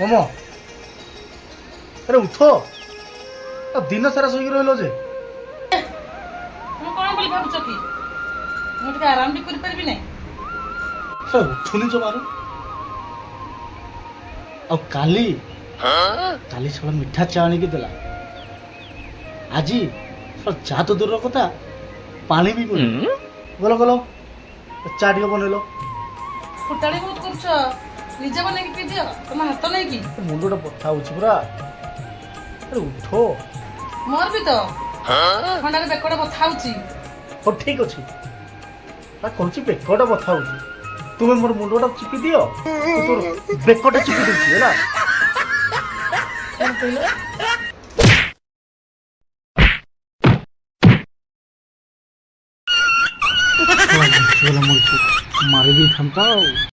मोमो अरे उठ दिन सारा शोक रही जे कौन बोली भावुच कि मुझे आराम भी कर पारि नहीं उठुनी जमार काली काली सब मिठा चा आनिक देला आज सब चा तो दूर कथा पानी भी गल गल चा टे बनइल फुटाड़ी बहुत कर निजे बन पी दियो तुम हाथ नहीं कि मुंडा बथा पूरा अरे उठ मोर भी तो थंडा बेकड़ा बथा हो ठीक अच्छे कौन बेकटा बथा तुम्हें मोर मुंडा चिपी दियो तोर बेकटा चिपी देछि है मारे भी था